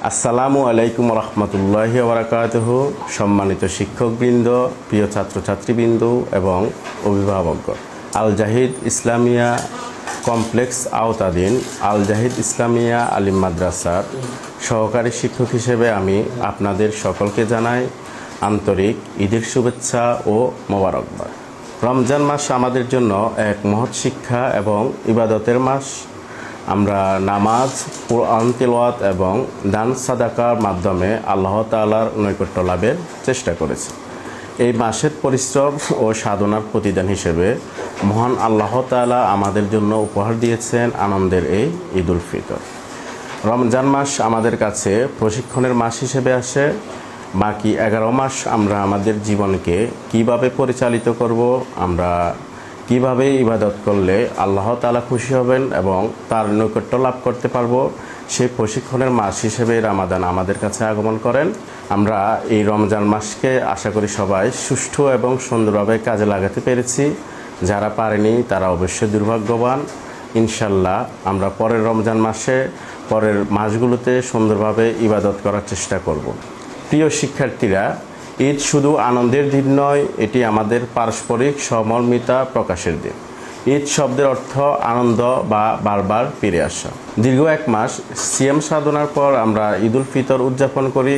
আসসালামু আলাইকুম রহমতুল্লাহি ওয়া সম্মানিত শিক্ষকবৃন্দ, প্রিয় ছাত্রছাত্রীবৃন্দ এবং অভিভাবকগণ, আল জাহিদ ইসলামিয়া কমপ্লেক্স আওতাধীন আল জাহিদ ইসলামিয়া আলিম মাদ্রাসার সহকারী শিক্ষক হিসেবে আমি আপনাদের সকলকে জানাই আন্তরিক ঈদের শুভেচ্ছা ও মোবারকবাদ। রমজান মাস আমাদের জন্য এক মহৎ শিক্ষা এবং ইবাদতের মাস। আমরা নামাজ, কুরআন তিলাওয়াত এবং দান সাদাকার মাধ্যমে আল্লাহ তাআলার নৈকট্য লাভের চেষ্টা করেছি। এই মাসের পরিশ্রম ও সাধনার প্রতিদান হিসেবে মহান আল্লাহ তাআলা আমাদের জন্য উপহার দিয়েছেন আনন্দের এই ঈদুল ফিতর। রমজান মাস আমাদের কাছে প্রশিক্ষণের মাস হিসেবে আসে। বাকি 11 মাস আমরা আমাদের জীবনকে কিভাবে পরিচালিত করব, আমরা কিভাবে ইবাদত করলে আল্লাহ তাআলা খুশি হবেন এবং তার নৈকট্য লাভ করতে পারবো, সেই প্রশিক্ষণের মাস হিসেবে রমাদান আমাদের কাছে আগমন করেন। আমরা এই রমজান মাসকে আশা করি সবাই সুষ্ঠু এবং সুন্দরভাবে কাজে লাগাতে পেরেছি। যারা পারেনি তারা অবশ্যই দুর্ভাগ্যবান। ইনশাল্লাহ আমরা পরের রমজান মাসে, পরের মাসগুলোতে সুন্দরভাবে ইবাদত করার চেষ্টা করব। প্রিয় শিক্ষার্থীরা, ঈদ শুধু আনন্দের দিন নয়, এটি আমাদের পারস্পরিক সমর্মিতা প্রকাশের দিন। ঈদ শব্দের অর্থ আনন্দ বা বারবার ফিরে আসা। দীর্ঘ এক মাস সিয়াম সাধনার পর আমরা ঈদুল ফিতর উদযাপন করি।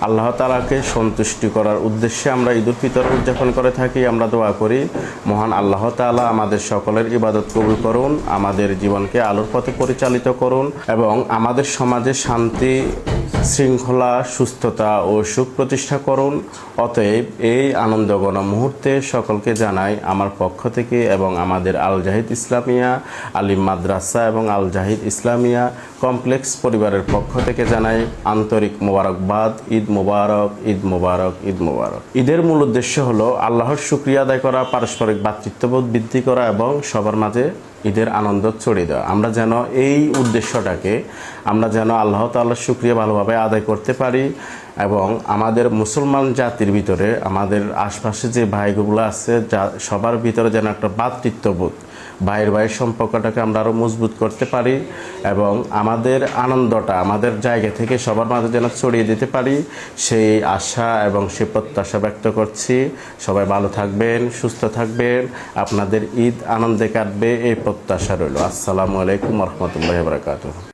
আল্লাহ তাআলাকে সন্তুষ্টি করার উদ্দেশ্যে আমরা ঈদুল ফিতর উদযাপন করে থাকি। আমরা দোয়া করি মহান আল্লাহ তাআলা আমাদের সকলের ইবাদত কবুল করুন, আমাদের জীবনকে আলোর পথে পরিচালিত করুন এবং আমাদের সমাজে শান্তি, শৃঙ্খলা, সুস্থতা ও সুখ প্রতিষ্ঠা করুন। অতএব এই আনন্দঘন মুহূর্তে সকলকে জানাই আমার পক্ষ থেকে এবং আমাদের আল জাহিদ ইসলামিয়া আলিম মাদ্রাসা এবং আল জাহিদ ইসলামিয়া কমপ্লেক্স পরিবারের পক্ষ থেকে জানাই আন্তরিক মোবারকবাদ। ঈদ মোবারক, ঈদ মোবারক, ঈদ মোবারক। ঈদের মূল উদ্দেশ্য হলো আল্লাহর শুকরিয়া আদায় করা, পারস্পরিক ভ্রাতৃত্ববোধ বৃদ্ধি করা এবং সবার মাঝে ঈদের আনন্দ ছড়িয়ে দেওয়া। আমরা যেন এই উদ্দেশ্যটাকে আমরা যেন আল্লাহ তাআলার শুকরিয়া ভালোভাবে আদায় করতে পারি এবং আমাদের মুসলমান জাতির ভিতরে, আমাদের আশপাশে যে ভাইগুলো আছে, সবার ভিতরে যেন একটা ভ্রাতৃত্ববোধ, ভাইয়ের সম্পর্কটাকে আমরা আরও মজবুত করতে পারি এবং আমাদের আনন্দটা আমাদের জায়গা থেকে সবার মাঝে যেন ছড়িয়ে দিতে পারি, সেই আশা এবং সেই প্রত্যাশা ব্যক্ত করছি। সবাই ভালো থাকবেন, সুস্থ থাকবেন, আপনাদের ঈদ আনন্দে কাটবে এই প্রত্যাশা রইল। আসসালামু আলাইকুম রহমতুল্লাহি ওয়া বারাকাতুহু।